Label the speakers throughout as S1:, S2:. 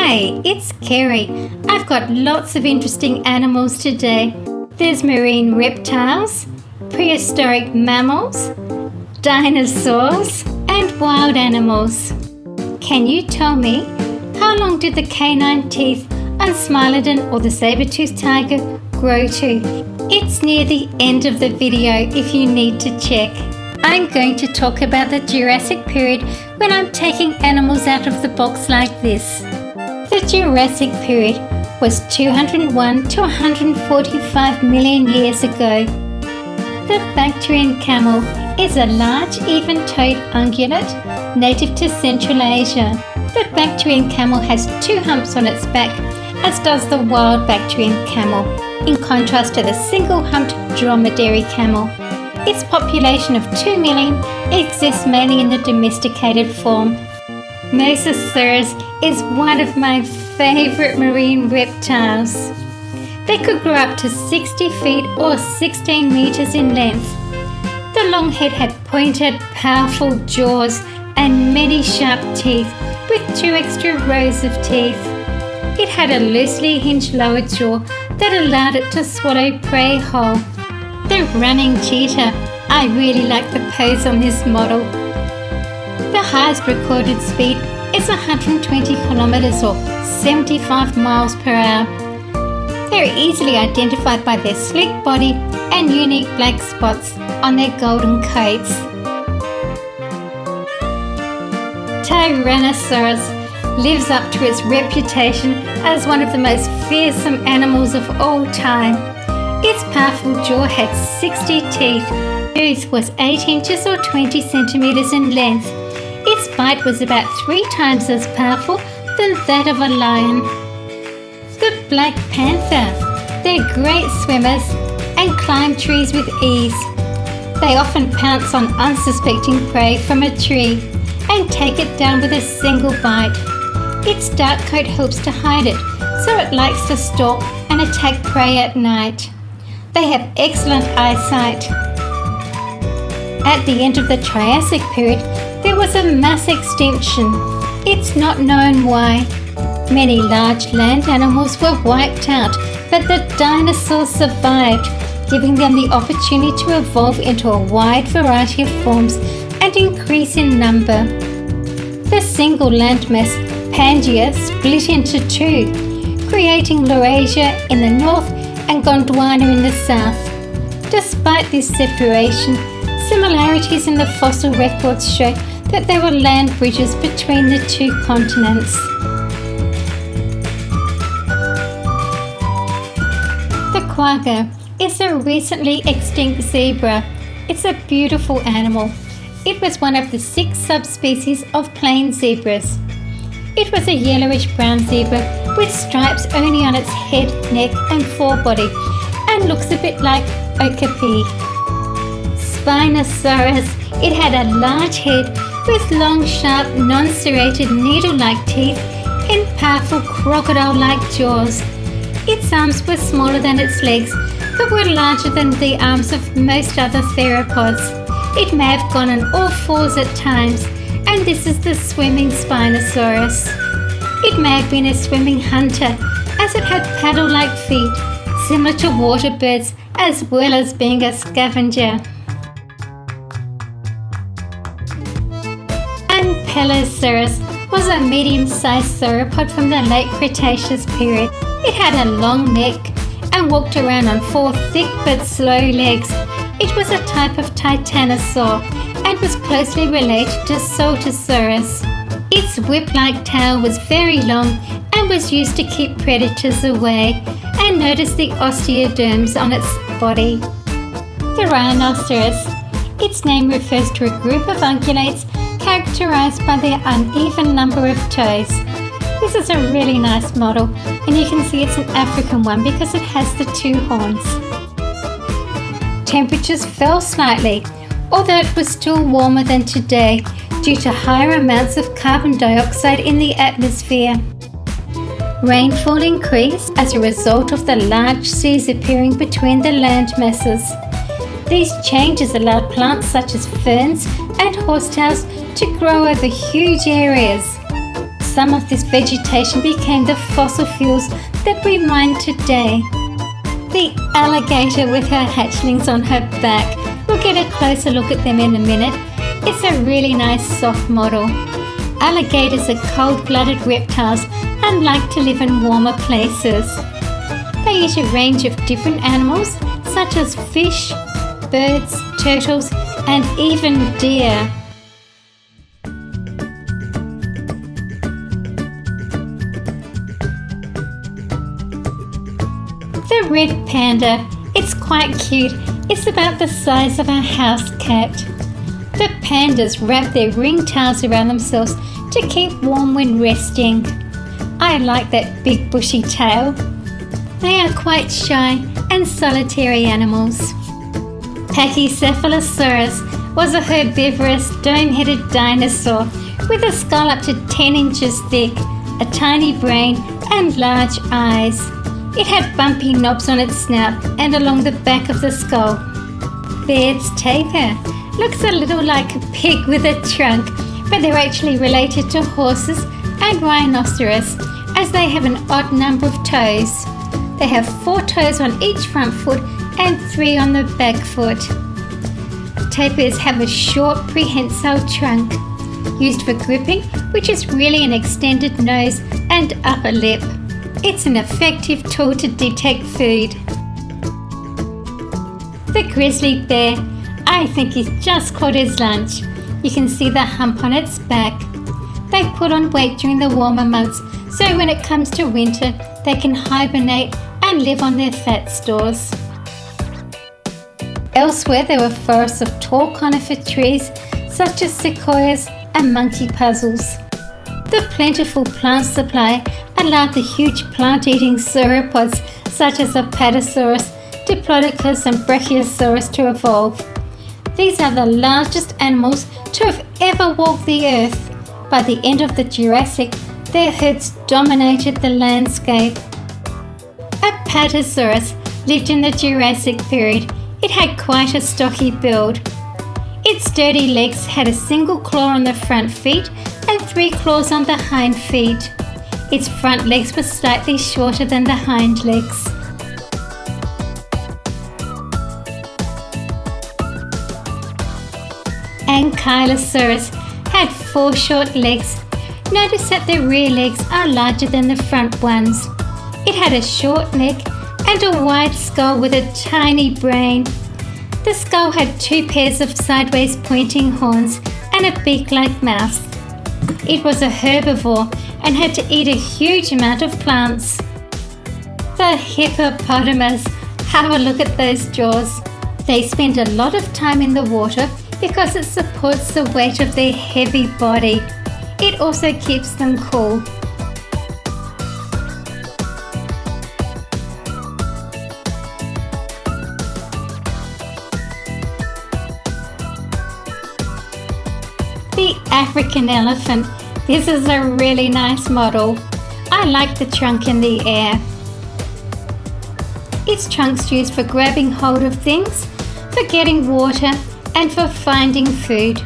S1: Hi, it's Kerry. I've got lots of interesting animals today. There's marine reptiles, prehistoric mammals, dinosaurs, and wild animals. Can you tell me, how long did the canine teeth on Smilodon or the saber-toothed tiger grow to? It's near the end of the video if you need to check. I'm going to talk about the Jurassic period when I'm taking animals out of the box like this. The Jurassic period was 201 to 145 million years ago. The Bactrian camel is a large, even-toed ungulate native to Central Asia. The Bactrian camel has two humps on its back, as does the wild Bactrian camel, in contrast to the single-humped dromedary camel. Its population of 2 million exists mainly in the domesticated form. Mosasaurus is one of my favourite marine reptiles. They could grow up to 60 feet or 16 metres in length. The long head had pointed, powerful jaws and many sharp teeth with 2 extra rows of teeth. It had a loosely hinged lower jaw that allowed it to swallow prey whole. The running cheetah. I really like the pose on this model. The highest recorded speed is 120 kilometres or 75 miles per hour. They are easily identified by their sleek body and unique black spots on their golden coats. Tyrannosaurus lives up to its reputation as one of the most fearsome animals of all time. Its powerful jaw had 60 teeth. Its tooth was 8 inches or 20 centimetres in length. Its bite was about 3 times as powerful than that of a lion. The Black Panther. They're great swimmers and climb trees with ease. They often pounce on unsuspecting prey from a tree and take it down with a single bite. Its dark coat helps to hide it, so it likes to stalk and attack prey at night. They have excellent eyesight. At the end of the Triassic period, there was a mass extinction. It's not known why. Many large land animals were wiped out, but the dinosaurs survived, giving them the opportunity to evolve into a wide variety of forms and increase in number. The single landmass, Pangaea, split into 2, creating Laurasia in the north and Gondwana in the south. Despite this separation, similarities in the fossil records show that there were land bridges between the 2 continents. The quagga is a recently extinct zebra. It's a beautiful animal. It was one of the 6 subspecies of plain zebras. It was a yellowish-brown zebra with stripes only on its head, neck and forebody, and looks a bit like okapi. Spinosaurus. It had a large head with long, sharp, non-serrated, needle-like teeth and powerful crocodile-like jaws. Its arms were smaller than its legs, but were larger than the arms of most other theropods. It may have gone on all 4s at times, and this is the swimming Spinosaurus. It may have been a swimming hunter, as it had paddle-like feet, similar to water birds, as well as being a scavenger. Ankylosaurus was a medium-sized sauropod from the late Cretaceous period. It had a long neck and walked around on 4 thick but slow legs. It was a type of titanosaur and was closely related to Saltosaurus. Its whip-like tail was very long and was used to keep predators away, and notice the osteoderms on its body. The rhinoceros. Its name refers to a group of ungulates characterized by their uneven number of toes. This is a really nice model, and you can see it's an African one because it has the 2 horns. Temperatures fell slightly, although it was still warmer than today due to higher amounts of carbon dioxide in the atmosphere. Rainfall increased as a result of the large seas appearing between the land masses. These changes allowed plants such as ferns and horsetails to grow over huge areas. some of this vegetation became the fossil fuels that we mine today. The alligator with her hatchlings on her back. We'll get a closer look at them in a minute. It's a really nice soft model. Alligators are cold-blooded reptiles and like to live in warmer places. They eat a range of different animals such as fish, birds, turtles, and even deer. The red panda, it's quite cute. It's about the size of a house cat. The pandas wrap their ring tails around themselves to keep warm when resting. I like that big bushy tail. They are quite shy and solitary animals. Pachycephalosaurus was a herbivorous dome-headed dinosaur with a skull up to 10 inches thick, a tiny brain and large eyes. It had bumpy knobs on its snout and along the back of the skull. There's Tapir. Looks a little like a pig with a trunk, but they're actually related to horses and rhinoceros as they have an odd number of toes. They have 4 toes on each front foot and 3 on the back foot. Tapirs have a short prehensile trunk used for gripping, which is really an extended nose and upper lip. It's an effective tool to detect food. The grizzly bear, I think he's just caught his lunch. You can see the hump on its back. They put on weight during the warmer months, so when it comes to winter, they can hibernate and live on their fat stores. Elsewhere, there were forests of tall conifer trees, such as sequoias and monkey puzzles. The plentiful plant supply allowed the huge plant-eating sauropods, such as Apatosaurus, Diplodocus and Brachiosaurus to evolve. These are the largest animals to have ever walked the earth. By the end of the Jurassic, their herds dominated the landscape. Apatosaurus lived in the Jurassic period. It had quite a stocky build. Its sturdy legs had a single claw on the front feet and 3 claws on the hind feet. Its front legs were slightly shorter than the hind legs. Ankylosaurus had 4 short legs. Notice that the rear legs are larger than the front ones. It had a short neck and a wide skull with a tiny brain. The skull had 2 pairs of sideways pointing horns and a beak-like mouth. It was a herbivore and had to eat a huge amount of plants. The hippopotamus, have a look at those jaws. They spend a lot of time in the water because it supports the weight of their heavy body. It also keeps them cool. The African elephant. This is a really nice model. I like the trunk in the air. Its trunk's used for grabbing hold of things, for getting water, and for finding food.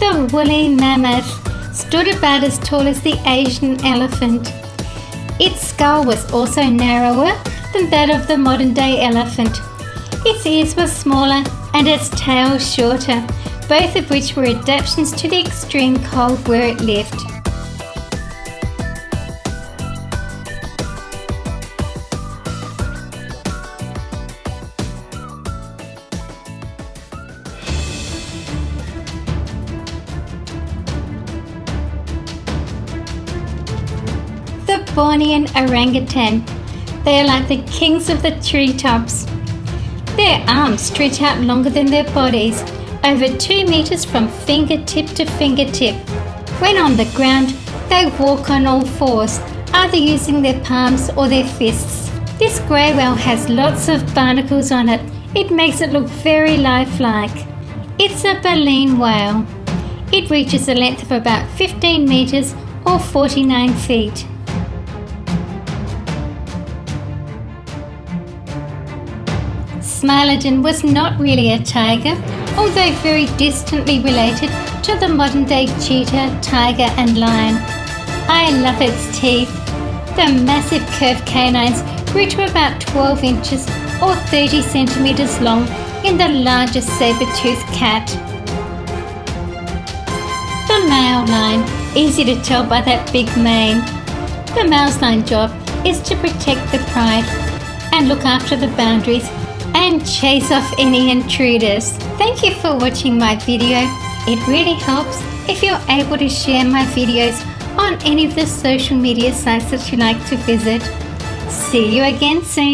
S1: The woolly mammoth stood about as tall as the Asian elephant. Its skull was also narrower than that of the modern-day elephant. Its ears were smaller and its tail shorter, both of which were adaptations to the extreme cold where it lived. The Bornean orangutan. They are like the kings of the treetops. Their arms stretch out longer than their bodies, over 2 meters from fingertip to fingertip. When on the ground, they walk on all fours, either using their palms or their fists. This grey whale has lots of barnacles on it. It makes it look very lifelike. It's a baleen whale. It reaches a length of about 15 meters or 49 feet. Smilodon was not really a tiger, although very distantly related to the modern-day cheetah, tiger and lion. I love its teeth. The massive curved canines grew to about 12 inches or 30 centimeters long in the largest saber-toothed cat. The male lion, easy to tell by that big mane. The male's lion job is to protect the pride and look after the boundaries and chase off any intruders. Thank you for watching my video. It really helps if you're able to share my videos on any of the social media sites that you like to visit. See you again soon.